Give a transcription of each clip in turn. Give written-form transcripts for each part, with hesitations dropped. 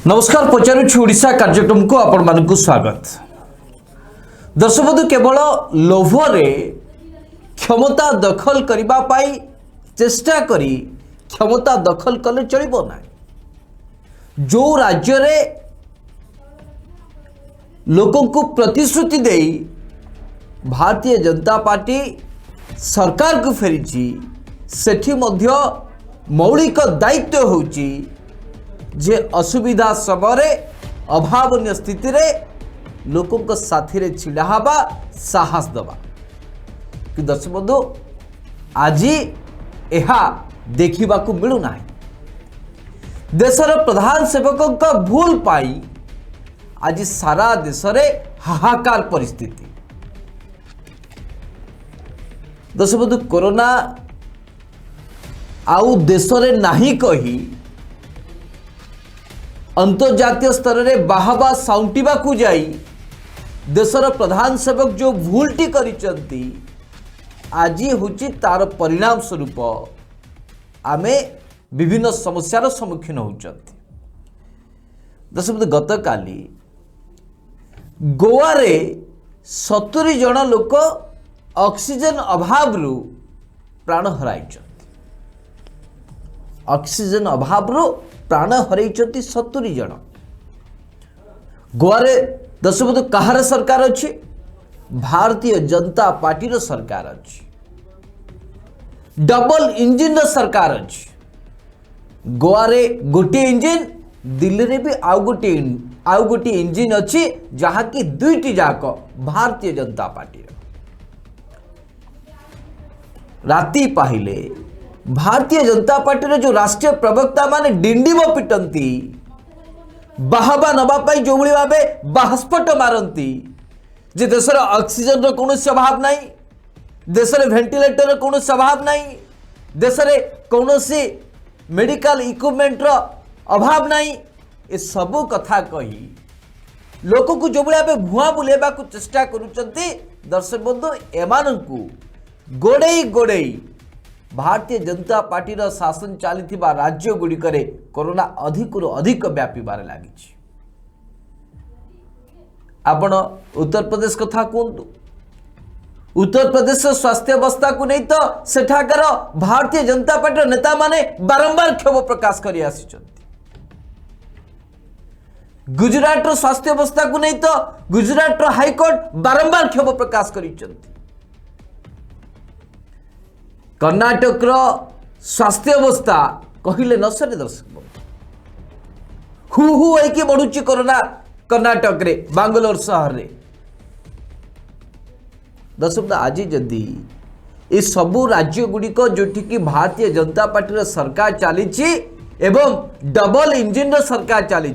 नमस्कार पचारुछु ओडिशा कार्यक्रम को आपण मानकु स्वागत। दर्शक बंधु केवल लोभरे क्षमता दखल करिबा पाई चेष्टा करी क्षमता दखल कले चलिबो ना। जो राज्य रे लोकों को प्रतिश्रुति देई भारतीय जनता पार्टी सरकार को फेरी सेठी मध्य मौलिक दायित्व होची जे असुविधा समय अभावन स्थिति रे लोकों को साथी रे छिड़ा हवा साहस दबा कि दर्शक बंधु आज यह देखा मिलूना। देशर प्रधान सेवकों का भूल पाई आज सारा देश रे हाहाकार परिस्थिति। दर्शक बंधु कोरोना आउ देश रे नाही कही अंतर्जातीय स्तर में बाहबा साउंटिबा को जाई देशर प्रधान सेवक जो भूलटी करिसंती आज होची तार परिणाम स्वरूप आमे विभिन्न समस्यार सम्मुखीन होचंती। दर्शक गत काली गोवा रे 70 जन लोक ऑक्सीजन अभाव प्राण हराइछंती। ऑक्सीजन अभाव प्राण हरैछंती 70 जन। गोवा रे दर्शक बंधु कहार सरकार अच्छी? भारतीय जनता पार्टी रो सरकार अच्छी। डबल इंजिन रो सरकार अच्छी। गोवा रे गोटे इंजिन, दिल्ली रे भी आउ गोटे इंजिन अच्छी जहाँ की दुईटी जाक भारतीय जनता पार्टी। राति पाहिले भारतीय जनता पार्टी जो राष्ट्रीय प्रवक्ता माने डिंडिम पिटंती बाहबा नवापाई जो भली भावे बास्फोट मारती जे देशर ऑक्सीजन रो कौनसी अभाव नहीं, देश में वेंटिलेटर कौन अभाव नहीं, देश में कौनसी मेडिकल इक्विपमेंट रो अभाव नहीं। ये सबू कथा कही लोक को जो भावे भुआ बुलेबा को चेष्टा करुचंती। दर्शक बंधु एमानंकु गोड़े गोड़े भारतीय जनता पार्टी रो शासन चली राज्य गुड़िक कोरोना अधिक अधिक व्यापार लगी। आपण उत्तर प्रदेश कथा कहतु। उत्तर प्रदेश स्वास्थ्य अवस्था को नहीं तो सेठाकर भारतीय जनता पार्टी नेता माने बारंबार क्षोभ प्रकाश कर आसी। गुजरात रो स्वास्थ्य अवस्था को नहीं तो गुजरात रो हाईकोर्ट बारंबार क्षोभ प्रकाश कर। कर्नाटक रो स्वास्थ्य अवस्था कहले न सरे। दर्शक हु होइकी बढ़ुची कोरोना कर्नाटक रे बांग्लोर शहर रे। दर्शक आज जदि ये सबू राज्य गुड़िक जोटि की भारतीय जनता पार्टी रो सरकार चली एवं डबल इंजिन रो सरकार चली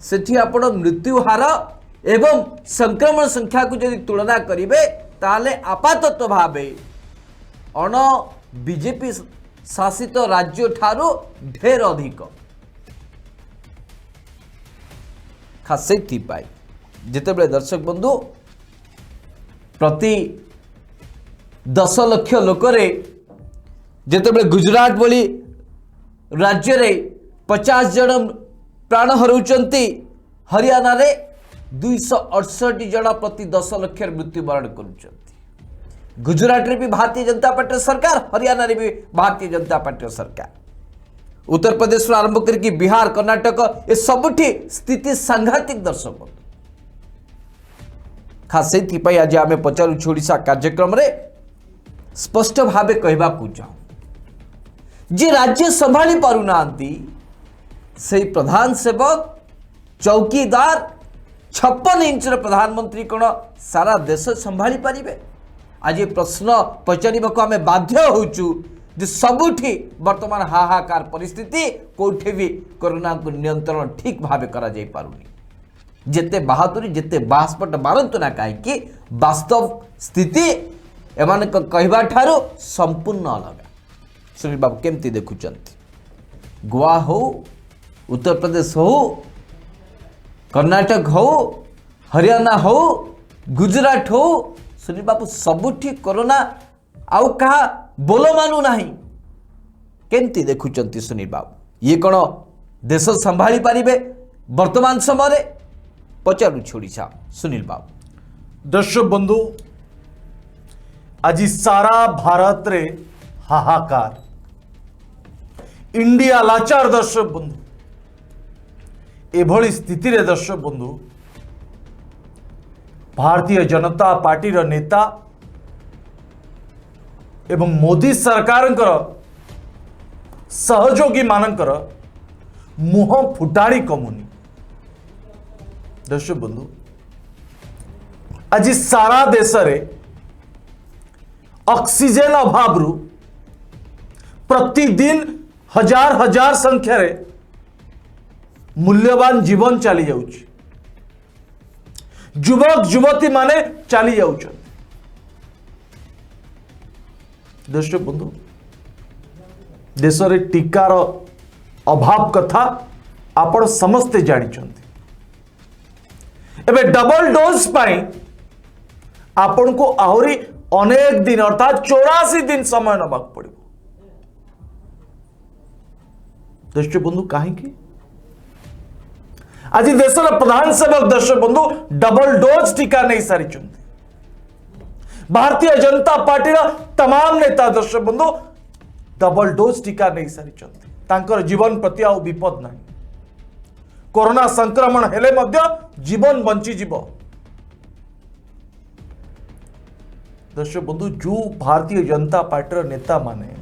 सेठी आपण मृत्यु हार एवं संक्रमण संख्या को जदि तुलना करिवे ताले आपातत भावे अण बीजेपी शासित राज्य ठारू ढेर अधिक। खास जितेबले दर्शक बंधु प्रति 10 लाख लोक जितेबले गुजरात बोली राज्य रे 50 जन प्राण हरुचंती, हरियाणा रे 268 जन प्रति 10 लाख मृत्युवरण करुचंती। गुजरात रे भी भारतीय जनता पार्टी सरकार, हरियाणा रे भी भारतीय जनता पार्टी सरकार, उत्तर प्रदेश आरंभ करके बिहार कर्नाटक ये सबुठी स्थिति सांघातिक। दर्शक खास से आज आम पचारूछु ओडिशा कार्यक्रम रे स्पष्ट भावे कहबा को चाहूँ जे राज्य संभाली पारुनांती से प्रधान सेवक चौकीदार 56 इंच प्रधानमंत्री कौन सारा देश संभाली पारिबे? आज ये प्रश्न पचारिबा आम बाध्य होचु जे सबुठी वर्तमान हाहाकार परिस्थिति कोठे भी कोरोना को नियंत्रण ठीक भावे करा जाई पारुनी। जेते बहादुरी जेते बास्पट मारंतु ना कहीं वास्तव स्थिति एमान कहबा ठारू संपूर्ण अलग। सुनील बाबू केमती देखुचंती? गोवा हो, उत्तर प्रदेश हो, कर्नाटक हो, हरियाणा हो, गुजरात हो, सुनील बाबू सबुठी कोरोना आउ कहा बोलो मानु नाही। केमती देखुचंती सुनील बाबू? ये कौन देश संभाली पारिबे? वर्तमान समय पचारुछि ओडिशा सुनील बाबू। दर्शक बंधु आज सारा भारत रे हाहाकार, इंडिया लाचार। दर्शक बंधु एभली स्थिति रे दर्शक बंधु भारतीय जनता पार्टी रो नेता एवं मोदी सरकार सहयोगी मानकर मुह फुटाड़ी कमुनी। दर्शक बंधु आज सारा देश रे ऑक्सीजन अभाव प्रतिदिन हजार हजार संख्या रे मूल्यवान जीवन चली जाउछि। युवक युवती माने चली जाउछन। दर्शक बंधु देश रे टीकार अभाव कथा आपण समस्ते जानिछन्ति। एबे डबल डोज पाई आपण को आहुरी अनेक दिन अर्थात 84 दिन समय नबाक पड़ो। दर्शक बंधु कहीं आज देशर प्रधान सेवक दर्शक बंधु डबल डोज टीका नहीं सारी। भारतीय जनता पार्टी तमाम नेता दर्शक बंधु डबल डोज टीका नहीं सारी। जीवन प्रति आउ विपद नहीं। कोरोना संक्रमण हेले मध्य जीवन बंची जीव। दर्शक बंधु जो भारतीय जनता पार्टी नेता माने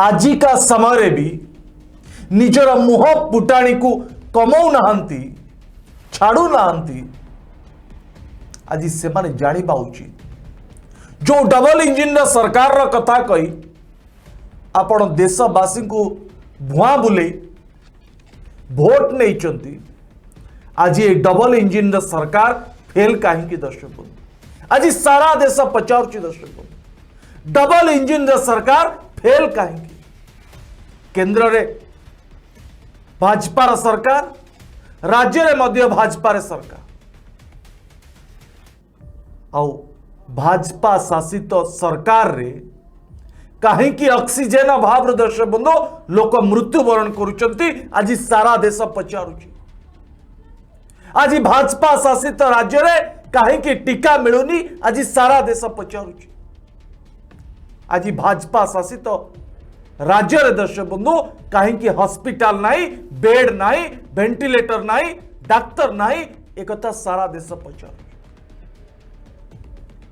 आजिका समय भी निजर मुह पुटाणी को कमाऊ नाहंती, छाड़ू नाहंती। आज से माने जानिबा उचित जो डबल इंजिन सरकार रा कथा कही आपण देशवासी को भुआ बुले भोट नहीं चंती। आज ये डबल इंजिन सरकार फेल कहीं। दर्शक बंधु आज सारा देश पचारुछि। दर्शक बंधु डबल इंजिन सरकार फेल कहीं। केंद्र रे भाजपा सरकार, राज्य रे मध्य भाजपा रे सरकार आउ भाजपा शासित सरकार रे कहीं ऑक्सीजन अभाव। दर्शक बंधु लोक मृत्युवरण करुचंती। आज सारा देश पचारुछि। आज भाजपा शासित राज्य रे कहीं टीका मिलुनी। आज सारा देश पचारुछि। आज भाजपा शासित राज्य रे दर्शक बंधु कहीं हॉस्पिटल नहीं, बेड नहीं, वेंटिलेटर नहीं, डाक्तर नहीं। एक सारा देश पचारुछि।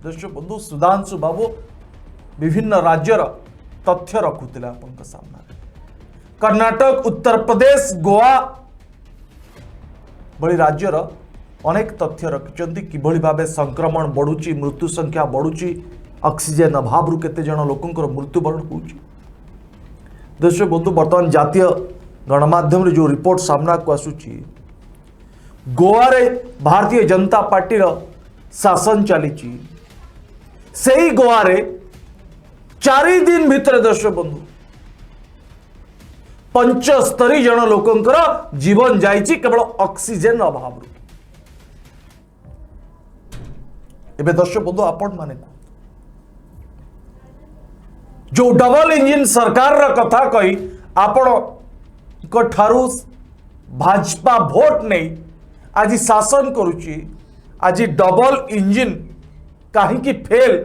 दर्शक बंधु सुधांशु बाबू विभिन्न राज्यर तथ्य रखुते आपन सामने। कर्नाटक, उत्तर प्रदेश, गोवा बड़ी राज्यर अनेक तथ्य रखिंट किभली भाव संक्रमण बढ़ुची, मृत्यु संख्या बढ़ुची, ऑक्सीजन अभाव केते जन लोकंकर मृत्युवरण होउची। दर्शक बंधु वर्तमान जातीय गणमाध्यम जो रिपोर्ट सामना को आसुची गोवा रे भारतीय जनता पार्टी शासन चली। से गोवा रे 4 दिन भितर दर्शक बंधु 75 जन लोकंकर जीवन जाइछि केवल ऑक्सीजन अभाव। एबे दर्शक बंधु आपण माने जो डबल इंजिन सरकार रा कथा कही आपण ठारू भाजपा भोट नहीं आज शासन करुची। आज डबल इंजिन कहीं फेल,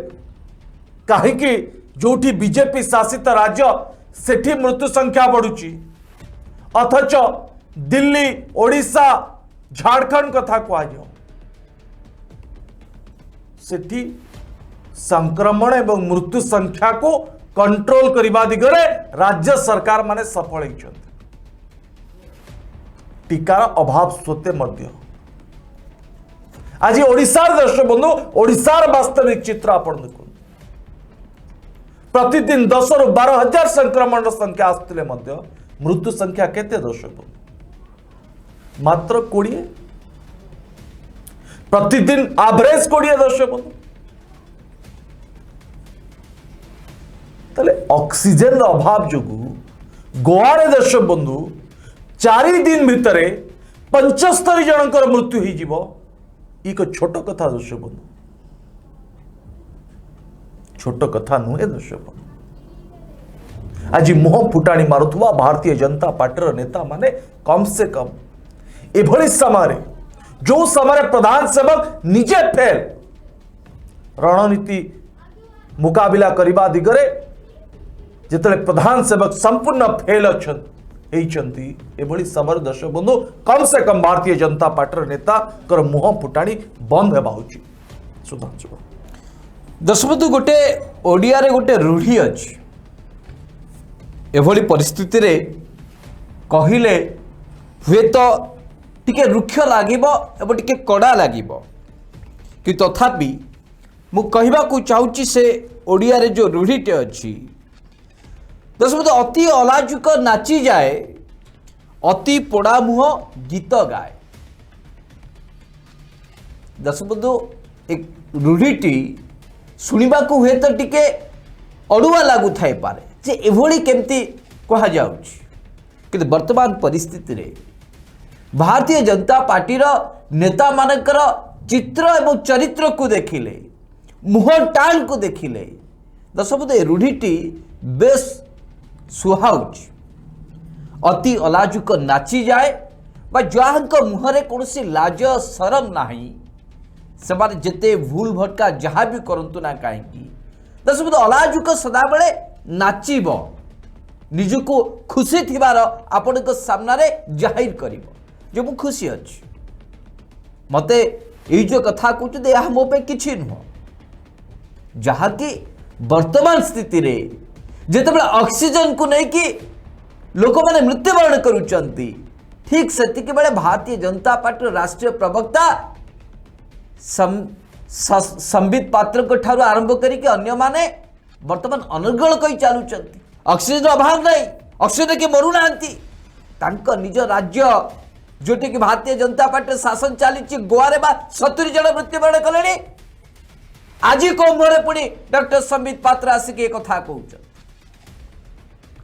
कहीं जोठी बीजेपी शासित राज्य सेठी मृत्यु संख्या बढ़ुची, अथच दिल्ली, ओडिशा, झारखंड कथा कहुँ सेठी संक्रमण एवं मृत्यु संख्या को कंट्रोल करने दिगरे राज्य सरकार माने सफल होइछन्ति। टीकार अभाव सत्वे मध्य आज ओडिशार दर्शक बंधु ओडिशार वास्तविक चित्र आपण देखो। प्रतिदिन 10 ରୁ 12 हजार संक्रमण संख्या आसुले मध्य मृत्यु संख्या केते दर्शक बंधु मात्र 20। प्रतिदिन एवरेज 20 दर्शक बंधु। ऑक्सीजन अभाव जो गोवा रे दर्शक बंधु 4 दिन भितर 75 जनकर मृत्यु हो। एक छोट कथा दर्शक बंधु, छोट कथा नुहे दर्शक बंधु। आज मुह फुटाणी मारुवा भारतीय जनता पार्टी नेता माने कम से कम एभली समय जो समय प्रधान सेवक निजे फेल रणनीति मुकाबिला करने दिगरे जिते प्रधान सेवक संपूर्ण फेल होती एभली समय दर्शक बंधु कम से कम भारतीय जनता पार्टी नेता कर मुह फुटाणी बंद होगा उचित। सुधांशु दर्शक बंधु गोटे ओडिया रे गोटे रूढ़ी अच्छी एभली परिस्थिति रे कहिले हुए तो टिके रुक्ष लागिबो एवं टिके कड़ा लागिबो कि तथापि मु कहबाकू चाहूची से ओडिया रे जो रूढ़ीटे अच्छी दर्शक अति अलाजुक नाची जाए अति पोड़ा मुह गीत गाए। दर्शक बंधु एक रूढ़ीटी शुणिबाकू हुए तो टिके अड़ुआ लागू थाई पारे जे एभली केमती कहा जाउची कि वर्तमान परिस्थिति रे भारतीय जनता पार्टी नेता मानकर चित्र एवं चरित्र को देखिले मुह टाण को देखिले दर्शक बंधु रूढ़ीटी बेस सुहाउच अति अलाजुक नाची जाए बा जहाँक मुहरे कौन लाज शरम नाही से जेते भूल भटका जहाँ भी करंतु ना कहीं दर्शक बंधु अलाजुक सदाबले नाचिब निजको खुशी थिबार आपण सामने जाहिर कर जो मु खुशी अच्छी मते ये जो कथा कहते यह मो पे किछि नुह जहाँ कि वर्तमान स्थिति रे जिते ऑक्सीजन को नहीं कि लोक मैंने मृत्युवरण करुचंती ठीक सेतिक बेले भारतीय जनता पार्टी राष्ट्रीय प्रवक्ता संबित पात्र को ठारू आरंभ करिके अन्य माने वर्तमान अनर्गल कही चलुचंती ऑक्सीजन अभाव नहीं ऑक्सीजन के मरु नांती तांको निज राज्य जोटी कि भारतीय जनता पार्टी शासन चली गोवा रे 70 जन मृत्युवरण कले आज कोमरे पुणी डॉक्टर संबित पात्र आसिक एक कथा कहउछ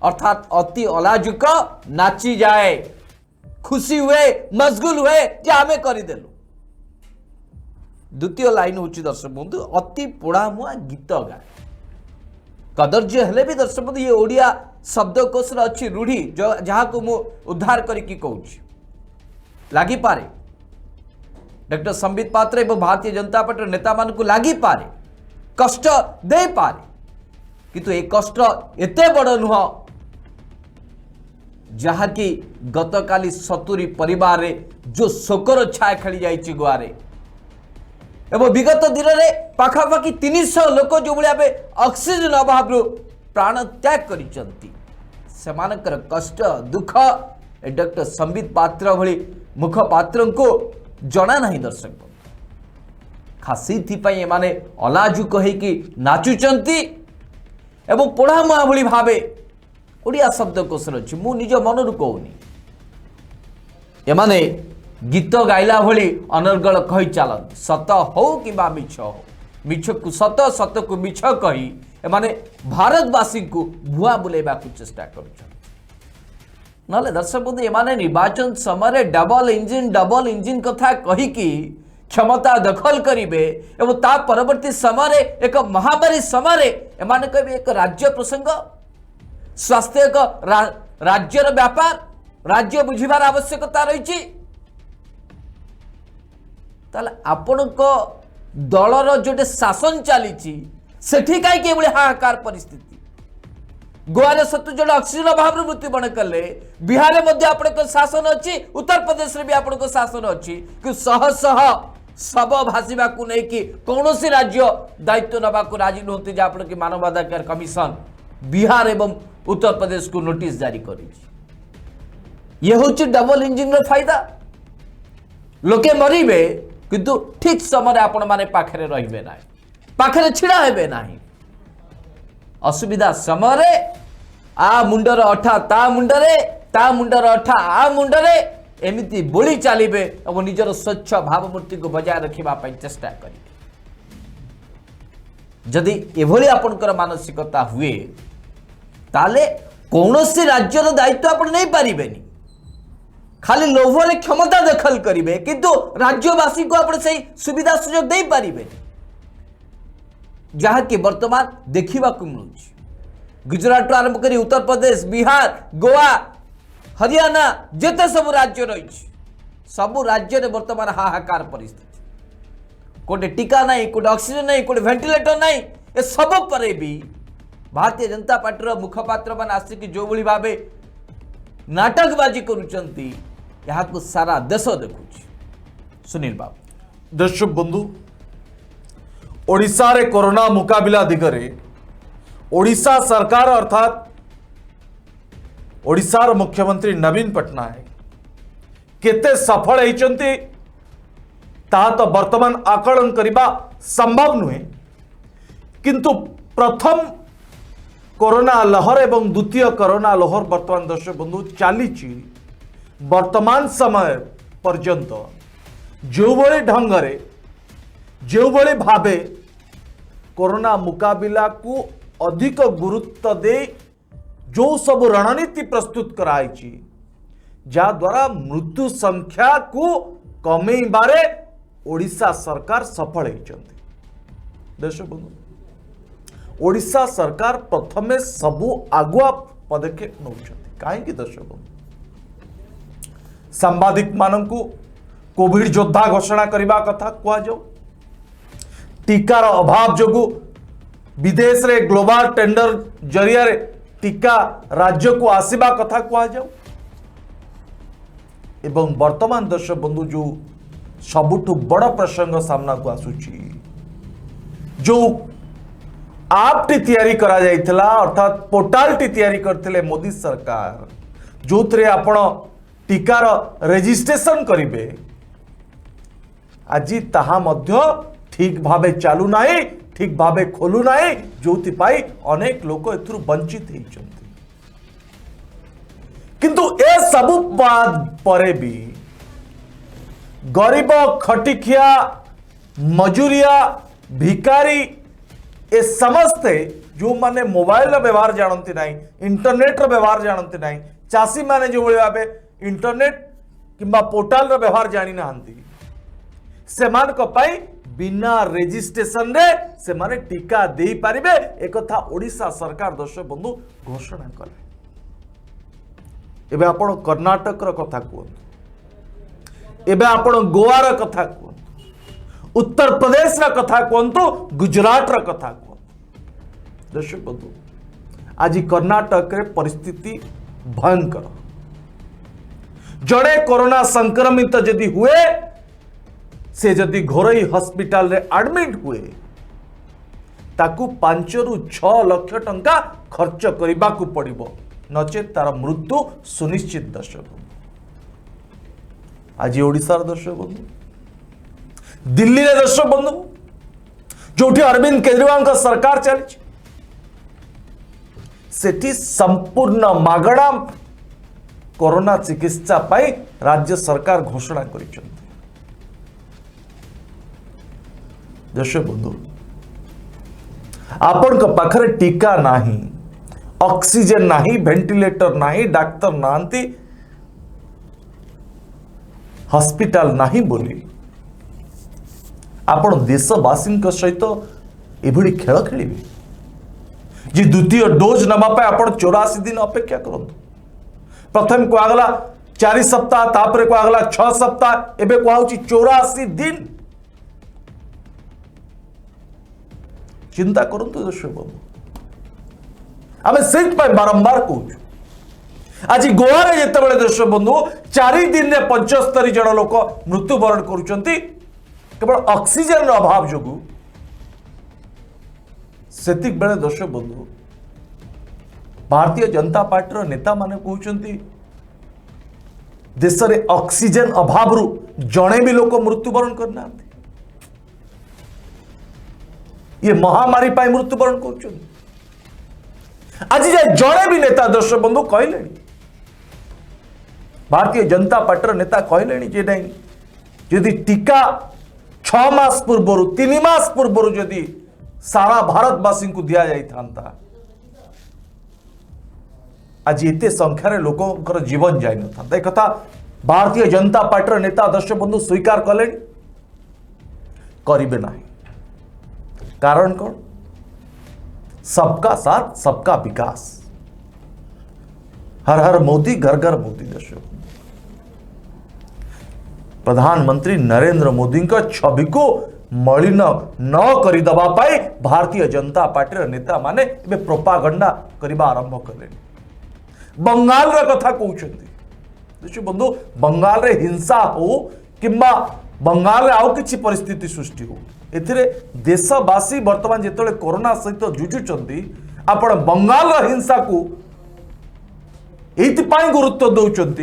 अर्थात अति अलाजुक नाची जाए खुशी हुए मशगुल हुए जे आमे करदेलु। द्वितीय लाइन हूँ दर्शक बंधु अति पोड़ा मुआ गीत गाए कदर्य हेले भी दर्शक बंधु ये ओडिया शब्दकोश अच्छी रूढ़ी जहाँ को मु उद्धार करके कहूँ लगी पारे डॉक्टर संबित पात्र एवं भारतीय जनता पार्टी नेता मान को लगी पारे कष्ट दे पारे किंतु ए कष्ट एते बड़ नुह जहाँ कि गतकाली 70 परिवार रे जो शोकर छाया खेली जाइए गोवा रे एवं विगत दिन में पाखापाखि 300 लोक जो भाई ऑक्सीजन अभाव प्राण त्याग कर कष्ट दुख डॉक्टर संबित पात्र भली मुखपात्र को जना नहीं दर्शक खासी माने अलाजुक होइकी नाचुचंती एवं पोढ़ामुआ भली भावे ओडिया शब्दकोश अच्छी मु निज मनरू कहूनी एमाने गीत गाइला भली अनर्गल कही चलती सत हो कि मिछ हो मिछ को सत सत को मिछ कही एमाने भारतवासी को भुआ बुलेबा को चेष्टा कर नले दर्शक बंधु एमाने निर्वाचन समय डबल इंजिन कथा कही कि क्षमता दखल करिवे एवं ता परवर्ती समय एक महामारी समय एमाने कहिबे एक राज्य प्रसंग स्वास्थ्य एक राज्यर व्यापार राज्य बुझिबार आवश्यकता रही आपण दलर जोटे शासन चली सेठी कहीं हाहाकार परिस्थिति गोवा 70 जन ऑक्सीजन अभाव मृत्युवरण कले बिहार में आपण शासन अच्छी उत्तर प्रदेश में भी आपण शासन अच्छी कि शह शह शब भाषा को लेकिन कौन सी राज्य दायित्व नवा राजी नुहति आप मानवाधिकार कमिशन बिहार एवं उत्तर प्रदेश को नोटिस जारी कर डबल इंजिन फायदा लोके मरबे किंतु ठीक समय आपण माने पाखरे रहिबे ना पाखरे छिड़ा हेबे नाही असुविधा समय आ मुंडर अठा ता मुंडर अठा आ मुंडरे एमिति बोली चलिबे और निजर स्वच्छ भावमूर्ति को बजाय रखिबा पई चेष्टा करिबे जदि एभली आपनकर मानसिकता हुए ताले कौनसी राज्यर दायित्व आपण नहीं पारिबेनी खाली लोभरे क्षमता दखल करिवे किंतु राज्यवासी को आपण सही सुविधा सुयोग दे पारिबेनी जहाँ कि वर्तमान देखा मिलूँ गुजरात आरंभ कर उत्तर प्रदेश बिहार गोवा हरियाणा जेते सब राज्य रही सबु राज्य में बर्तमान हाहाकार परिस्थिति, कोटे टीका नहीं, कोटे ऑक्सीजन नहीं, कोटे वेंटिलेटर नहीं, ए सब पर भी भारतीय जनता पार्टी मुखपात्र मान आसिक जो भली भाव नाटकबाजी करुचंती यहाँ सारा देश देखुची। सुनील बाबू। दर्शक बंधु, ओडिशा रे कोरोना मुकाबिला दिगरे ओडिशा सरकार अर्थात ओडिशार मुख्यमंत्री नवीन पट्टनायक केते सफल होइचंती ता तो वर्तमान आकलन करबा संभव नुहे, किंतु प्रथम कोरोना लहर एवं द्वितीय कोरोना लहर वर्तमान दर्शक बंधु चली वर्तमान समय पर्यंत जो भली ढंगरे जो भली भावे कोरोना मुकाबिला को अधिक गुरुत्व दे जो सब रणनीति प्रस्तुत कराई जा द्वारा मृत्यु संख्या को कमेबारे ओडिशा सरकार सफल होइचंती। दर्शक बंधु, ओडिशा सरकार प्रथमे सबु आगुआ पदक्षेप नौचंती। काहेकि दर्शक बंधु, सांबादिक मानंकु कोविड योद्धा घोषणा करबा कथा कुआ जाऊ, टीकार अभाव जोगु विदेश रे ग्लोबल टेंडर जरिया रे टीका राज्य को आसीबा कथा कुआ जाऊ, एवं वर्तमान दर्शक बंधु जो सबुठु बड़ प्रसंग सामना को आसुची, जो आप टी तैयारी करा जाइथिला अर्थात पोर्टाल टी तैयारी करथिले मोदी सरकार, जो थरे आपण टीकार रजिस्ट्रेशन करिवे, आज ताहा मध्य ठीक भावे चालू नाही, ठीक भावे खोलू नाही, जोति पाई अनेक लोक एथुरु वंचित होइचंती। किंतु ए सबु परे भी गरीब खटिखिया मजूरिया भिकारी ए समस्ते जो माने मोबाइल व्यवहार जानती नहीं, इंटरनेट व्यवहार जानती नहीं, चाषी माने जो भावे इंटरनेट किंबा पोर्टाल व्यवहार जानी नांती, सेमान को पाई बिना रजिस्ट्रेशन रे से माने टीका दे पारिबे एक कथा ओडिशा सरकार दर्शक बंधु घोषणा कले। एबे आपण कर्नाटक रो कथा कहतु, एबे आपण गोवा रो कथा कहतु, उत्तर प्रदेश रो कथा कहतु, गुजरात रो कथा कहतु। दर्शक बंधु, आज कर्नाटक रे परिस्थिति भयंकर। जड़े कोरोना संक्रमित जदि हुए से जदि घोरई हॉस्पिटल रे एडमिट हुए ताकू 5 रु 6 लाख टंका खर्च करबा को पड़िबो, नचेत तार मृत्यु सुनिश्चित। दर्शक आज ओडिशा दर्शक बंधु, दिल्ली रे दर्शक बंधु जोठी अरविंद केजरीवाल का सरकार चली, सेठी संपूर्ण मागणा कोरोना चिकित्सा पाई राज्य सरकार घोषणा करिसंती। दर्शक बंधु, आपण का पाखरे टीका नाही, ऑक्सीजन नाही, वेंटिलेटर नाही, डाक्तर नांती, हॉस्पिटल नाही बोली आपण देशवासी सहित एभली खेल खेलिबे जे द्वितीय डोज नबा पाए आपण 84 दिन अपेक्षा करंतु। प्रथम कहगला 4 सप्ताह, तापरे कहगला 6 सप्ताह, एबे कहउची 84 दिन। चिंता करंतु दर्शक बंधु, आमे सेट पाए बारंबार कहूँ। आज गोवा रे जेतेबेले दर्शक बंधु 4 दिन में 75 जन लोक मृत्युवरण करुचंती केवल ऑक्सीजन अभाव जोगु। सेतिक बेले दर्शक बंधु भारतीय जनता पार्टी नेता माने कहउचंती देश रे ऑक्सीजन अभाव रु जणे भी लोक मृत्युवरण करना, ये महामारी पाई मृत्युवरण कर। आज जाए जड़े भी नेता दर्शक बंधु कहले, भारतीय जनता पार्टी नेता कहले जे नहीं यदि टीका 6 मास पूर्व 3 मास पूर्व जदि सारा भारतवासी को दिया जाता आज एते संख्यार लोक जीवन जाई न था। एक कथा भारतीय जनता पार्टी नेता दर्शक बंधु स्वीकार कले करिबे नाही। कारण कौन? सबका साथ सबका विकास, हर हर मोदी घर घर मोदी। दर्शक प्रधानमंत्री नरेंद्र मोदी छवि को मलिन न करदे भारतीय जनता पार्टी नेता माने प्रोपागंडा करने आरंभ कले। बंगाल कथा कहते बंधु, बंगाल रे हिंसा हो कि बंगाल आउ कि परिस्थिति सृष्टि हो, एथिरे देशवासी वर्तमान जिते कोरोना सहित जुझुंट आपण बंगाल हिंसा को एइथिपाई गुरुत्व दौरान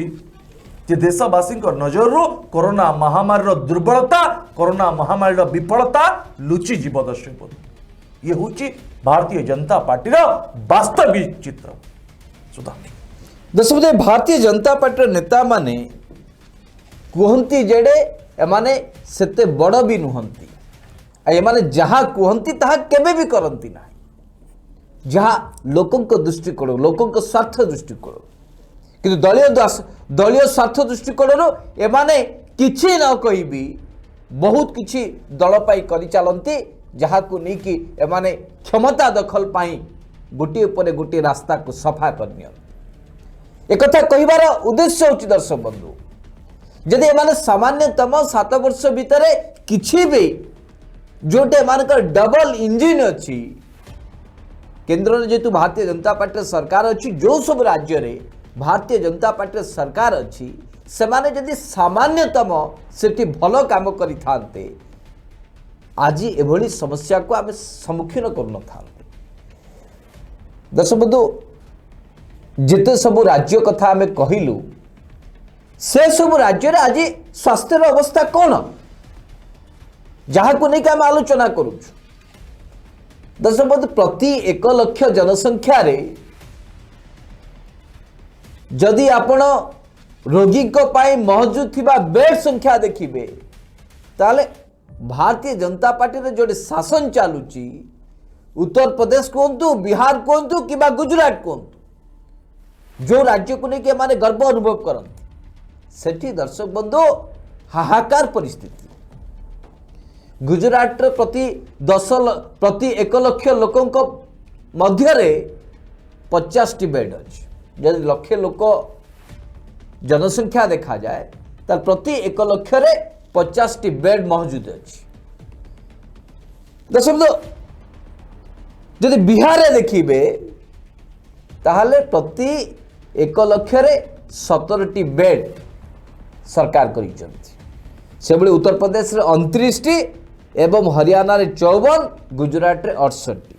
जे देशवासी नजर कोरोना महामारी दुर्बलता, कोरोना महामारी विफलता लुचि जीव। दर्शक बंधु, ये हूँ भारतीय जनता पार्टी वास्तविक चित्र। सुधा दर्शक बंधु, भारतीय जनता पार्टी नेता माने कहती जेडे एमाने सेते बड़ भी नुहंती, एमाने जहाँ कहती ताहा केबे भी करंती ना, जहाँ लोकंक दृष्टिकोण, लोकंक स्वार्थ दृष्टिकोण, किंतु दलीय स्वार्थ दृष्टिकोण एमाने किछि न कहिबी बहुत किछि दल पाई करि चलंती, जहाँ को नहीं कि एमाने क्षमता दखल पाई गोटे पर गोटे रास्ता को सफा करनी। एक कथा कहिबार उद्देश्य होछि दर्शक बंधु, जदि एमाने सामान्यतम 7 वर्ष भितर किछि भी जोटे एमानकर डबल इंजिन अछि, केंद्र में जेतु भारतीय जनता पार्टी सरकार अछि, जो सब राज्य रे भारतीय जनता पार्टी सरकार अच्छी से माने जदि सामान्यतम सेठी भल काम करि थांते आज एभली समस्या को आमे सम्मुखीन करू न थांते। दर्शक बंधु, जेते सब राज्य कथा आमे कहिलु से सब राज्य रे आज स्वास्थ्य अवस्था कौन जहाँ को नहीं आम आलोचना करूँ। दर्शक बंधु, प्रति 1 लाख जनसंख्या रे जदि आपण रोगी को पाई मौजूद थिबा बेड संख्या देखिबे ताले भारतीय जनता पार्टी रे जोड़े शासन चालुची, उत्तर प्रदेश कहतु, बिहार कहतु कि गुजरात कहतु, जो राज्य को लेकिन माने गर्व अनुभव करते सेठी दर्शक बंधु हाहाकार परिस्थिति। गुजरात प्रति 1 लाख लोकों मध्य 50 बेड अच्छी, यदि लक्षे लोक जनसंख्या देखा जाए तो प्रति 1 लाख 50 बेड मौजूद अच्छी। दर्शक जदि बिहार देखिए ताहले प्रति 1 लाख 17 बेड सरकार कर, उत्तर प्रदेश रे 29 एवं हरियाणा रे 54, गुजरात रे 68,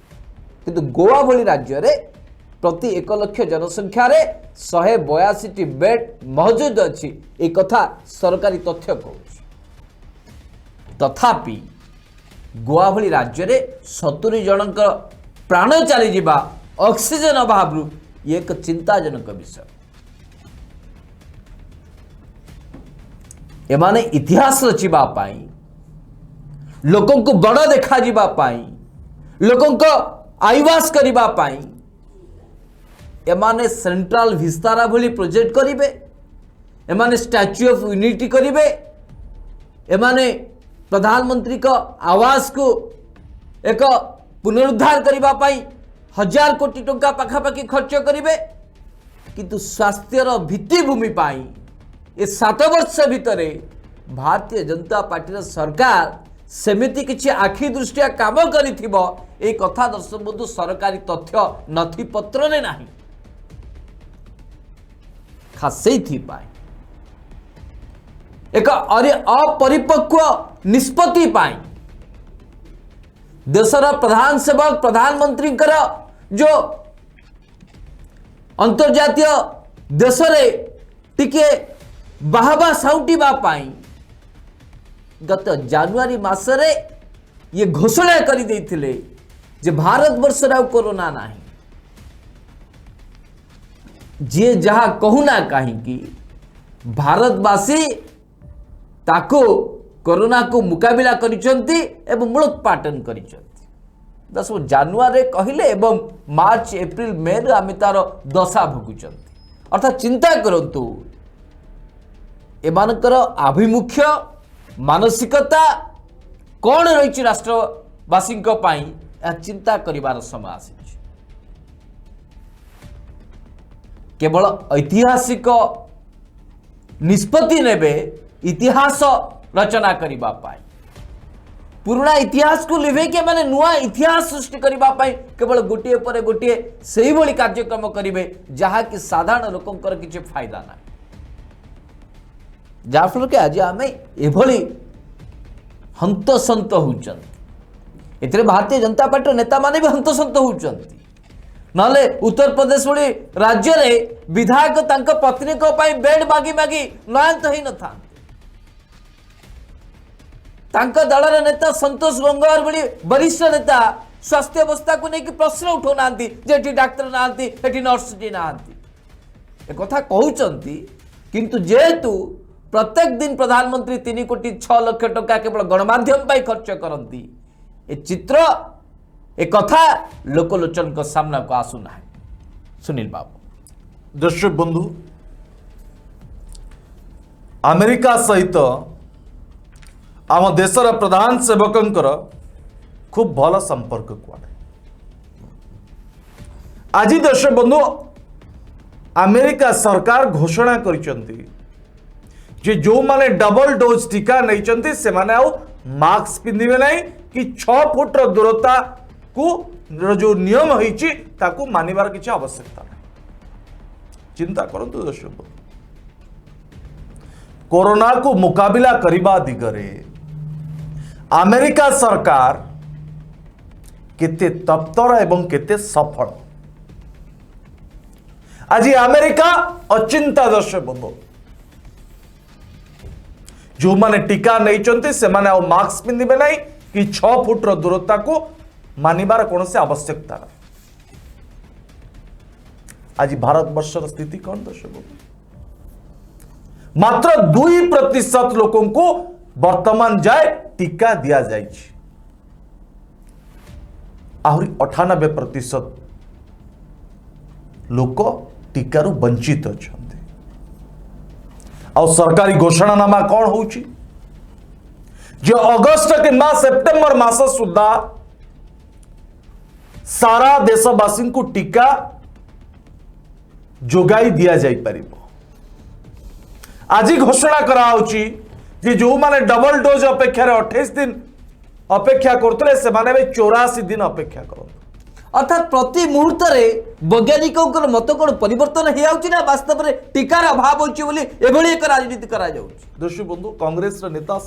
किंतु गोवा भली राज्य रे प्रति 1 लाख जनसंख्या रे 182 बेड मौजूद अच्छी। एक कथा सरकारी तथ्य कहूँ, तथापि गोवा भली राज्य रे 70 जनक प्राण चली जिबा ऑक्सीजन अभाव ये एक चिंताजनक विषय। एमाने इतिहास रचिबा पाई, लोकों को बड़ देखा जिबा पाई, लोकों को आईवास करिबा पाई एमाने सेंट्रल विस्तारा भली प्रोजेक्ट करिवे, एमाने स्टैच्यू ऑफ यूनिटी करिवे, एमाने प्रधानमंत्री को आवास को एक पुनरुद्धार करिबा पाई 1000 कोटी टंका पाखापाखि खर्च करिवे, किंतु स्वास्थ्यर भित्तिभूमि पाई ए 7 वर्ष भितर भारतीय जनता पार्टी सरकार सेमिति किछि आखि दृष्टिया काम करिथिबो ए कथा दर्शक बंधु सरकारी तथ्य नथि पत्र ने नाही। खास एक अपरिपक्व निष्पत्ति पाई देशर प्रधान सेवक प्रधानमंत्री जो अंतर्जातीय देश रे टिके बाहबा साउटिबा पाई गत जानुआरी मासरे ये घोषणा करि देथिले जे भारत वर्ष रे कोरोना नाही। जे जहाँ कहूना कहीं भारतवासी ताको कोरोना को मुकाबिला करिसंती एवं मूलोत्पाटन करिसंती। 10 जानुआरी कहले एवं मार्च एप्रिल मे आम तार दशा भोगुचंती। अर्थात चिंता करंतु एमानकर आभिमुख्य मानसिकता कौन रही राष्ट्रवासी चिंता करिवार समय आसी। केवल ऐतिहासिक निष्पत्ति नेबे इतिहास रचना करबा पाई पुराना इतिहास को लिभे के माने नुआ इतिहास सृष्टि करबा पाई केवल गोटे पर गोटे सेही भली कार्यक्रम करिवे जहा कि साधारण लोकंकर किछि फायदा ना जाफल के आज आमे एभली हंतसंत होउचन एतरे भारतीय जनता पार्टी नेता माने भी हंतसंत होउचन नले उत्तर प्रदेश भली राज्य रे विधायक तांक पत्नी को पाई बेड मागी मागी नयंत ही न था तांका दलर नेता संतोष गंगवार भली वरिष्ठ नेता स्वास्थ्य अवस्था को लेकिन प्रश्न उठो नांती जेठी डॉक्टर नांती एठी नर्स नांती ए कथा कहउचंती किंतु जेहेतु प्रत्येक दिन प्रधानमंत्री 3 कोटी 6 लाख टका केवल गणमाध्यम पाई खर्च करंती ए चित्र ए कथा लोकलोचन को सामना को आसुना है सुनील बाबू दर्शक बंधु अमेरिका सहित आम देशर प्रधान सेवकंकर खूब भल संपर्क कुआडे आज दर्शक बंधु अमेरिका सरकार घोषणा करिसंती जे जो माने डबल डोज टीका नहीं से माने आउ मास्क पिंधिबे नहीं कि 6 फुट दूरता को जो नियम होईची ताकू मानिबार किछि आवश्यकता नहीं चिंता करंतु दर्शक बंधु कोरोना को मुकाबिला करिबा दिगरे अमेरिका सरकार केते तत्पर एवं केते सफल आज अमेरिका अचिंता दर्शक बंधु जो माने टीका नहीं से माने मास्क पिंधिबे नहीं कि 6 फुट दूरता को मानिबार कौन से आवश्यकता नहीं आज भारत वर्षर स्थिति कौन दर्शक बंधु मात्र 2% लोकों को वर्तमान जाए टीका दिया जाइछि आहरी 98% लोक टीकार वंचित अच्छा आ सरकारी घोषणानामा कौन होउछि जो अगस्त कि सेप्टेम्बर मास सुधा सारा देशवासी को टीका जोगाई दिया जाई परिबो आज घोषणा कराउछि जे जो माने डबल डोज अपेक्षा 28 दिन अपेक्षा करते से माने 84 दिन अपेक्षा करो अर्थात प्रति मुहूर्त रे वैज्ञानिकों मत कोन परिवर्तन हो जाउछि ना वास्तव में टीकार अभाव होछि बोली एभली एक राजनीति करा जाउछि दर्शक बंधु कांग्रेस नेता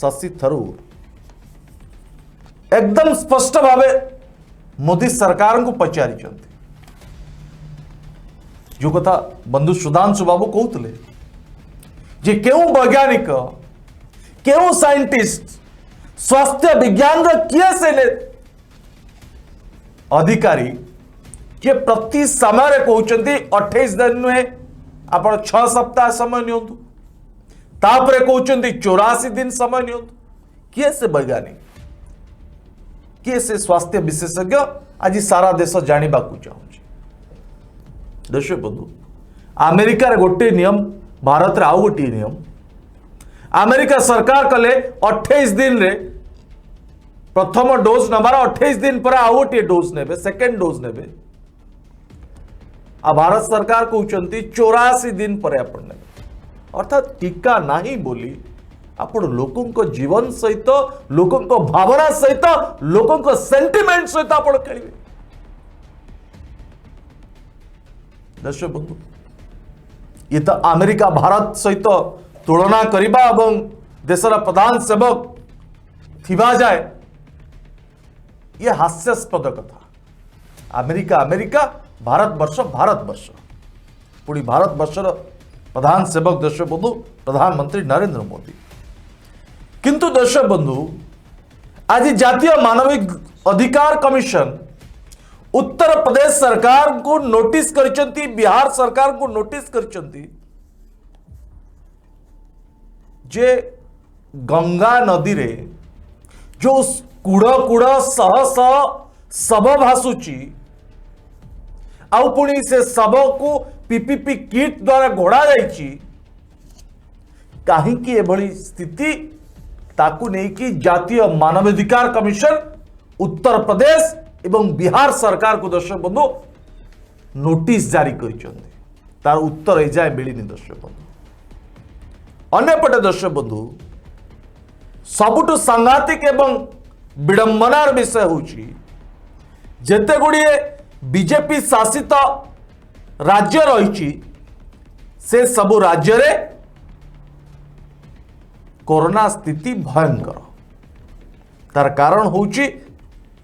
शशि थरूर एकदम स्पष्ट भावे मोदी सरकार को पचारि जो कथा बंधु सुधांशु बाबू कहते जे क्यों वैज्ञानिक क्यों साइंटिस्ट स्वास्थ्य विज्ञान किए से अधिकारी किए प्रति समय कहते 28 दिन नुहे आप 6 सप्ताह समय नियंतु तापरे कहते 84 दिन समय नियंतु किए से वैज्ञानिक किए से स्वास्थ्य विशेषज्ञ आज सारा देश जानिबा को चाहूँ दर्शक बंधु अमेरिका रे गोटे नियम भारत रे आउ गोटे नियम अमेरिका सरकार कले 28 दिन रे प्रथम डोज नबार 28 दिन पर आउ गोटे डोज नेबे सेकेंड डोज नेबे आ भारत सरकार कहउचंती 84 दिन पर आपण नेबे अर्थात टीका नहीं बोली आपण लोकों को जीवन सहित लोकों को भावना सहित लोकों को सेंटिमेंट सहित आपण खेलिबे दर्शक बंधु ये तो अमेरिका भारत सहित तुलना करिबा एवं देशर प्रधान सेवक थिबा जाए ये हास्यास्पद कथा अमेरिका अमेरिका भारत वर्ष पुणी भारत वर्षर प्रधान सेवक दर्शक बंधु प्रधानमंत्री नरेंद्र मोदी किंतु दर्शक बंधु आज जातीय मानविक अधिकार कमिशन उत्तर प्रदेश सरकार को नोटिस करचंती बिहार सरकार को नोटिस करचंती जे गंगा नदी रे जो कूड़ कूड़ सह सह शव भासुची आउ पुणी से शव को पीपीपी किट द्वारा घोड़ा जाइची काहींकि एभली स्थिति ताकू नेकी जातीय मानवाधिकार कमिशन उत्तर प्रदेश एवं बिहार सरकार को दर्शक बंधु नोटिस जारी कर तार उत्तर एजाए मिलनी दर्शक बंधु अन्यपटे दर्शक बंधु सबुठु सांघातिक एवं विडंबनार विषय होची जेते गुड़िए बीजेपी शासित राज्य रही से सबु राज्य रे कोरोना स्थिति भयंकर तार कारण होची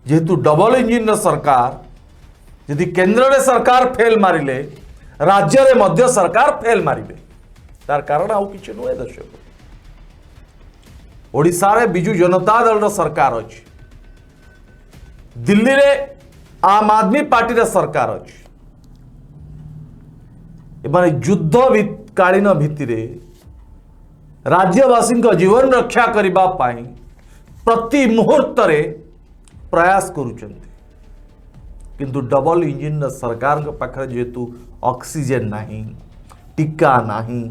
जेहेतु डबल इंजिन सरकार यदि केंद्र रे सरकार फेल मारिले राज्य रे मध्य सरकार फेल मारिबे तार कारण आउ किछ नुहे दर्शक ओडिशा रे बिजू जनता दल रो सरकार अछि दिल्ली रे आम आदमी पार्टी रे सरकार अछि एमाने युद्ध कालीन भित्तिरे राज्यवासी जीवन रक्षा करबा पाई प्रति मुहूर्त रे प्रयास करुचंती किंतु डबल इंजिन सरकार के पाखरे जेतु ऑक्सीजन नहीं टीका नहीं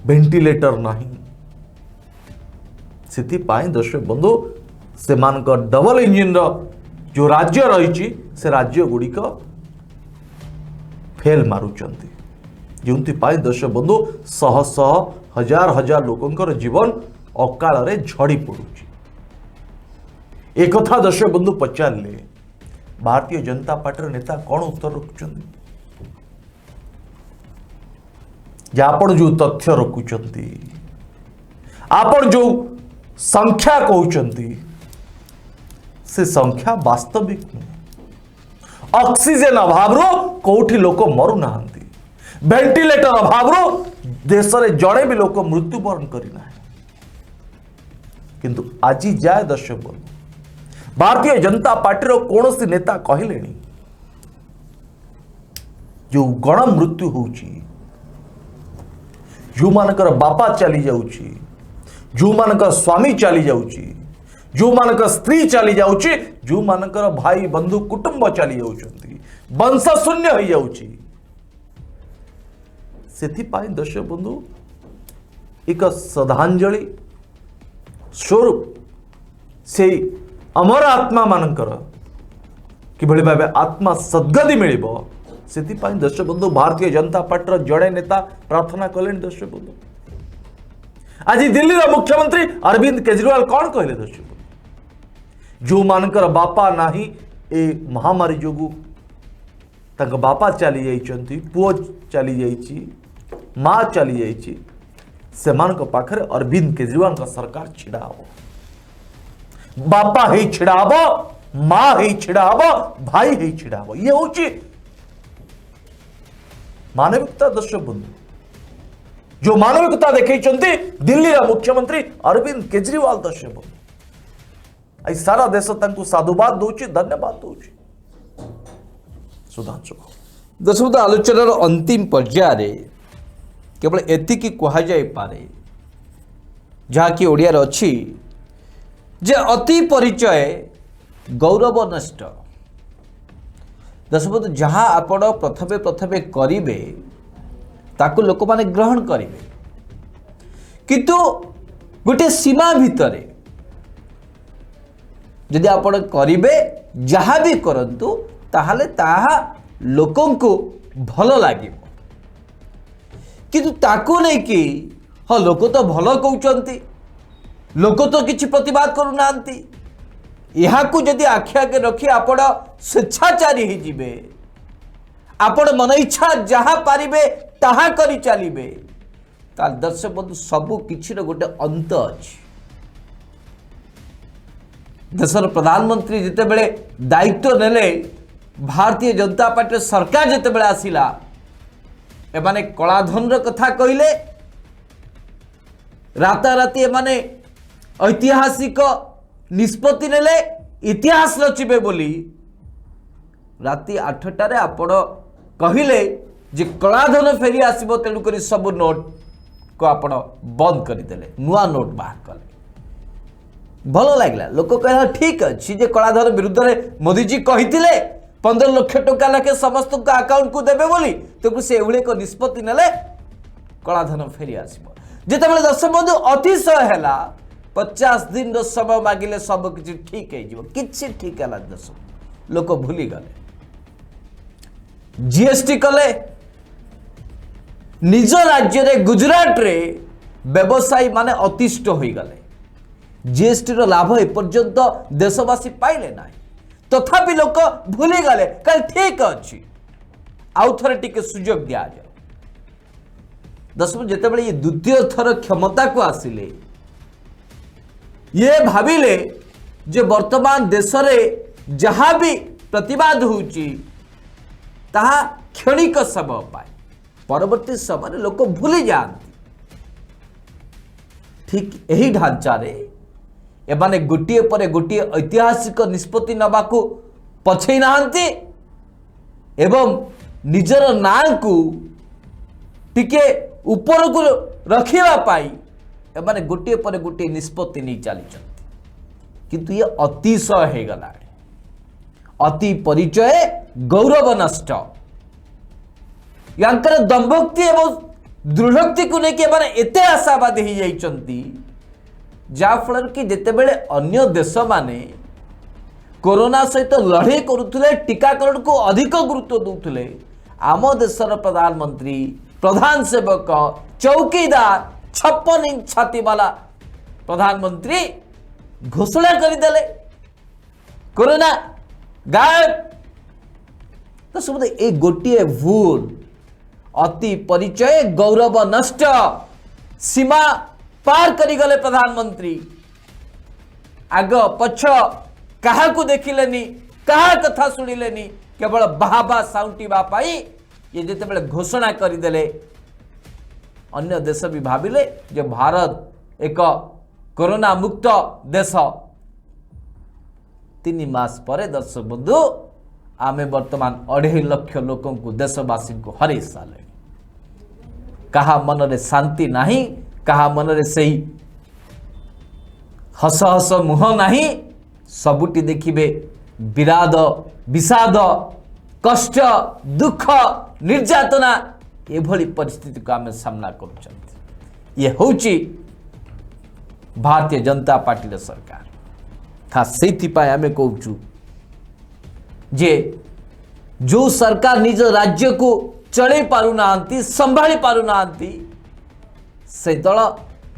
वेंटिलेटर नहीं सिथि पाई दर्शक बंधु से डबल इंजिन जो राज्य रही से राज्य गुड़िक फेल मारुचंती जोंति पाई दर्शक बंधु शह शह हजार हजार लोकंकर जीवन अकाल रे झड़ी पड़ुची एक कथा दर्शक बंधु पचारे भारतीय जनता पार्टी नेता कौन उत्तर रखुचंती आपण जो तथ्य रखुचंती आपण जो संख्या कहउचंती से संख्या वास्तविक नहीं ऑक्सीजन अभाव रो कोठी लोक मरु नाहंती वेंटिलेटर अभाव रो देश रे जड़े भी लोक मृत्युवरण करिना किंतु आज जाए दर्शक बंधु भारतीय जनता पार्टी रो कौन सी नेता कहले जो गण मृत्यु होउची जो मानकर बापा चली जाउची जो मानकर स्वामी चली जाउची जो मानकर स्त्री चली जाउची जो मानकर भाई बंधु कुटुंब चली जाउचंती वंश शून्य हो जाउची सेथिपाई दर्शक बंधु एक श्रद्धांजलि स्वरूप से अमर आत्मा मानकर किभଳି भाबे आत्मा सद्गति मिलिबो सेथिपाई दर्शक बंधु भारतीय जनता पार्टी जड़े नेता प्रार्थना कलेन दर्शक बंधु आज दिल्ली मुख्यमंत्री अरविंद केजरीवाल कौन कहले दर्शक बंधु जो मानकर बापा नाही ए महामारी जोगु तक बापा चली जाइछंती पुओ चली जाइछि माँ चली जाइछि सेमानक पाखरे अरविंद केजरीवाल का सरकार छिड़ा हबो बापा ही छिड़ा हबो माँ ही छिड़ा हबो भाई ही छिड़ा हबो ये होची मानविकता दर्शक बंधु जो मानविकता देखैछंती दिल्ली मुख्यमंत्री अरविंद केजरीवाल दर्शक बंधु आई सारा देश तांकु साधुवाद दउची धन्यवाद दउची सुधांशु दर्शक आलोचनार अंतिम पर्याय केवल एतिकी कह जाय पारे जहाँकि ओडियार अछि जे अति परिचय गौरव नष्ट दर्शक जहाँ आपण प्रथमे प्रथमे करिवे ताकु लोक माने ग्रहण करिवे किंतु गोटे सीमा भितरे यदि आपण करिवे जहाँ भी करंतु ताहले ताहा लोकंकु भल लागिबो किंतु ताकू नहीं कि हाँ लोक तो भल कहउचंती लोक तो किछि प्रतिवाद करू नांती यहाकू यदि आखि आगे रखी आपण स्वेच्छाचारी ही जिवे आपण मन इच्छा जहाँ पारिबे ताहा करी चलिबे ताल दर्शक बंधु सबु किछिर गोटे अंत अछि देशर प्रधानमंत्री जिते बेले दायित्व नेले भारतीय जनता पार्टी सरकार जिते बेले आसिला एमाने कलाधन कथा कहले राताराति एमाने ऐतिहासिक निष्पत्ति नेले इतिहास रचिबे बोली राति 8टार आपण कहले जे कलाधन फेरी आसीबो तेणु करी सब नोट को आपण बंद करदेले नुआ नोट बाहर कले भल लगला लोक कहला ठीक अच्छी जे कलाधन विरुद्ध में मोदी जी कहिथिले 15 लाख टका लाखे समस्त अकाउंट को देबे बोली तो से एभली एक निष्पत्ति नेले कलाधन फेरी आसीबो जेतेबेले दर्शक बंधु अतिशय हैला 50 दिन रो समय मागिले सब किछि ठीक है जीवो किछि ठीक हैला दर्शक लोक भूली गले जीएसटी कले निज राज्य रे गुजरात रे व्यवसायी माने अतिष्ठ हो गले। जीएसटी रो लाभ एपर्यंत देशवासी पाइले ना, तथापि लोक भूली गले कल ठीक अच्छी आउ थे टिके सुजोग दि जाओ। दशम जितेबाला ये द्वितीय थर क्षमता को आसिले ये भाविले जे वर्तमान देश रे जहाँ भी प्रतिवाद होची ताहा क्षणिक समय पाए, परवर्ती समय लोक भूली जाती। ठीक यही ढांचा रे एमाने गोटे पर गोटे ऐतिहासिक निष्पत्ति नबाकू पछई नाहंती एवं निजर ना को टिके ऊपर को रखिबा पाई एमाने गोटे पर गोटे निष्पत्ति नहीं चली, किंतु ये अतिशय हो गला। अति परिचय गौरव नष्ट। यांकर दंभक्ति एवं दृढ़ोक्ति को लेकिन माने एते आशावादी हो जाइछंती जाफल कि जितेबले अन्य देश माने कोरोना सहित लड़े करुले टीकाकरण को अधिक गुरुत्व दूसरे, आम देशर प्रधानमंत्री प्रधान सेवक चौकीदार 56 इंच छाती वाला प्रधानमंत्री घोषणा करदेले कोरोना गायब। तो सब ए गोटे भूल अति परिचय गौरव नष्ट, सीमा पार करी गले प्रधानमंत्री। आग पछ कहा को देखिलेनी, कहा कथा शुणिलेनी, केवल बाहाबा साउंटीबा पाई ये जितेबाला घोषणा करदेले अन्य देश भी भाविले जे भारत एक कोरोना मुक्त देश। 3 मास पर दर्शक बंधु आमे वर्तमान 2.5 लाख लोकों को देशवासी को हरे साले। कहा मन रे शांति नहीं, कहा मन रे सही हस हस मुह नहीं, सबुटी देखिबे विराद विषाद कष्ट दुख निर्यातना एभली परिस्थिति को आमे सामना करुछंती। ये होची भारतीय जनता पार्टी सरकार। खास से आमे कहूँ जे जो सरकार निज राज्य को चले पारुनांती संभाली पारुनांती से दल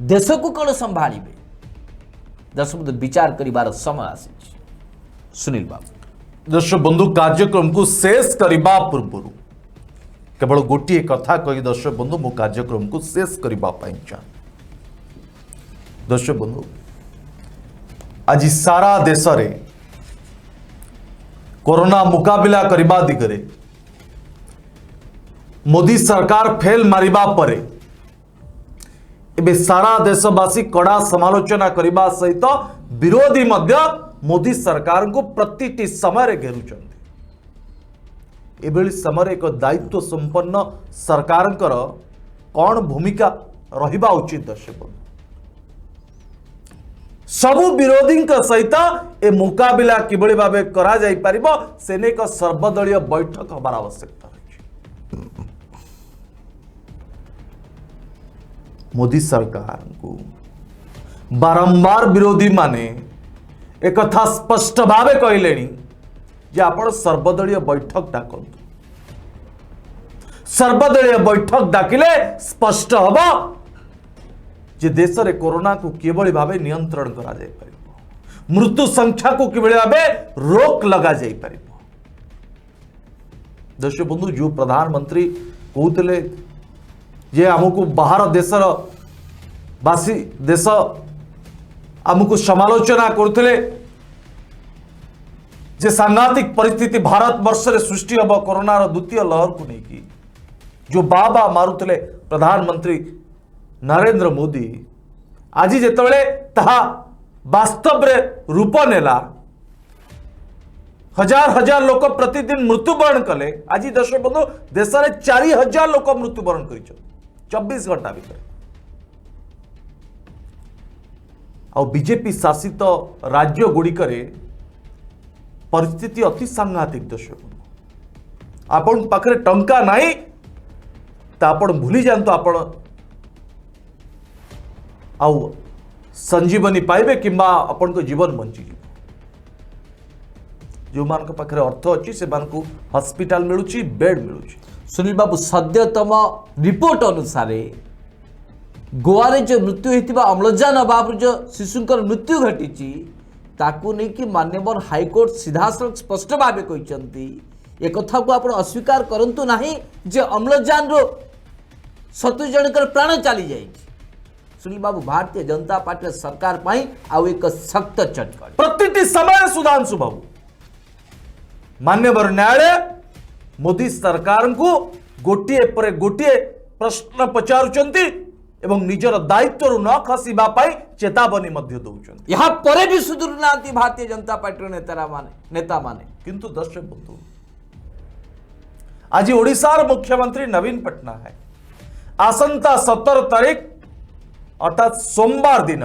देश को कौन संभाळे। दर्शक विचार करिवार समय आसी। सुनील बाबू दर्शक बंधु कार्यक्रम को शेष करने पूर्व केवल गोटे कथा कही दर्शक बंधु मो कार्यक्रम को शेष करने चाहे। दर्शक बंधु आज सारा देश रे कोरोना मुकाबिला करने दिगरे मोदी सरकार फेल मारिबा परे एबे सारा देशवासी कड़ा समालोचना करने सहित विरोधी मध्य मोदी सरकार को प्रतिटी समय घेरुचंती। एभली समय एक दायित्व संपन्न सरकार कौन भूमिका रहिबा उचित दर्शक सबु विरोधी सहित ए मुकाबिला किभली भाबे करा जाई परिबो सेने एक सर्वदलीय बैठक हबार आवश्यकता रही। मोदी सरकार को बारंबार विरोधी माने एक कथा स्पष्ट भावे कहले जे आपण सर्वदलीय बैठक डाकंतु। सर्वदलीय बैठक डाकिले स्पष्ट हबो जे देश रे कोरोना को किभली भावे नियंत्रण करा जाय परिबो, मृत्यु संख्या को किभली भावे रोक लगा जाय परिबो। दर्शक बंधु जो प्रधानमंत्री कहते जे हमको बाहर देशर बासी देश आमको समालोचना करते जे सांघातिक परिस्थिति भारत वर्ष रे सृष्टि हम कोरोना द्वितीय लहर को लेकिन जो बाबा मारुले प्रधानमंत्री नरेंद्र मोदी आज जितेबाला ताहा वास्तव रे रूप नेला हजार हजार लोक प्रतिदिन मृत्युवरण कले। आज दर्शक बंधु देश में 4000 लोक मृत्युवरण कर 24 घंटा भीतर। आ बीजेपी शासित राज्य गुड़िक परिस्थिति अति सांघातिक। दर्शक आपण पाखरे टंका नहीं तो आपण भूली जातु आपण आउ संजीवनी पाइबे किंबा आपण को जीवन बंची जो मान पाखरे अर्थ अच्छी से मान को हॉस्पिटल मिलुची बेड मिलुची सुनील बाबू सद्यतम रिपोर्ट अनुसार गोवा रे जो मृत्यु होता अम्लजान अभाव जो शिशुंकर मृत्यु घटी ताकू नहीं कि माननीय हाईकोर्ट सीधासख स्पष्ट भाव कहते एक कथा को आप अस्वीकार करंतु नहीं जे अम्लजान रो 70 जनकर प्राण चली जाए। सुनील बाबू भारतीय जनता पार्टी सरकार पाई आउ एक सख्त चटकड़ी प्रतिटी समय सुधांशु बाबू मान्यवर न्यायालय मोदी सरकार को गोटे पर गोटे प्रश्न पचारुचंती एवं निजर दायित्व न खसिबा पाई चेतावनी मध्य दउचंती। यहाँ परे भी सुधुर नांती भारतीय जनता पार्टी नेता माने किंतु दर्शक बंधु आज ओडिशार मुख्यमंत्री नवीन पट्टनायक आसंता 17 तारीख अर्थात सोमवार दिन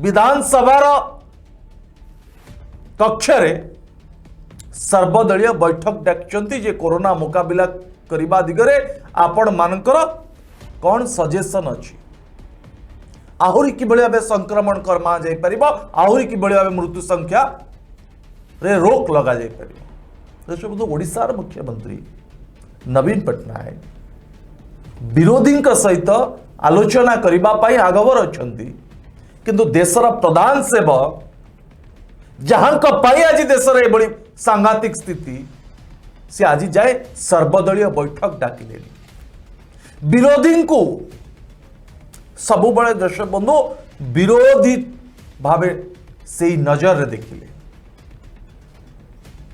विधानसभार कक्षरे सर्वदलीय बैठक डाकिचंती जे कोरोना मुकाबिला करबा दिगरे आपण मानकर कौन सजेशन अच्छी आहुरी कि भाव संक्रमण करमा जाई परिबो आहुरी कि भाव मृत्यु संख्या रे रोक लगा जाई परिबो। दर्शक ओडिशार मुख्यमंत्री नवीन पट्टनायक विरोधी सहित आलोचना करिबा पाई आगवर अछंती किंतु देशर प्रधान सेवक जहां पाई आज देशर एभली सांघातिक स्थिति से आज जाए सर्वदलीय बैठक डाकिले विरोधी को सब बड़े दर्शक बंधु विरोधी भावे से नजर रे देखिले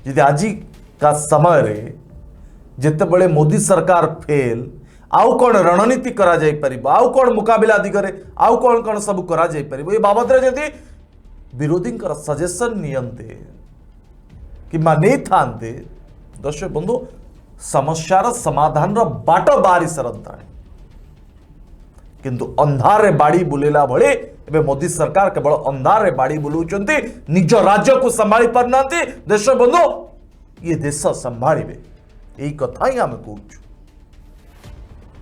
यदि आज का समय रे जिते बड़े मोदी सरकार फेल आउ कौन रणनीति करा जाई परिबो आउ कौन मुकाबिला दिगरे आउ कौन कौन सब करा जाई परिबो ये बाबत रे यदि विरोधी सजेशन नियंते कि नहीं थांते दर्शक बंधु समस्यार समाधान बाट बारी सरंता किंतु अंधार रे बाड़ी बुलेला भले एबे मोदी सरकार केवल अंधार रे बाड़ी बुलाउचंती निज राज्य को संभाली पारना देश बंधु ये देश संभाळिबे यही कथा ही आम कहूँ।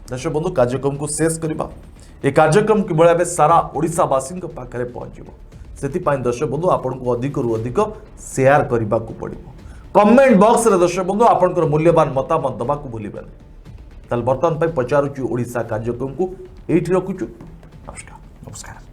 दर्शक बंधु कार्यक्रम को शेष करबा ए कार्यक्रम किभଳି भाबे सारा ओडिशावासी पाखरे पहुंचबो सेतिपाई दर्शक बंधु आपन को अधिक रु अधिक शेयर करबा को पड़िबो कमेंट बॉक्स रे दर्शक बंधु आपन मूल्यवान मतामत दबा को भूलिबेन ताल बर्तमान पचारुचु ओडिशा कार्यक्रम को एठी रखुचु नमस्कार।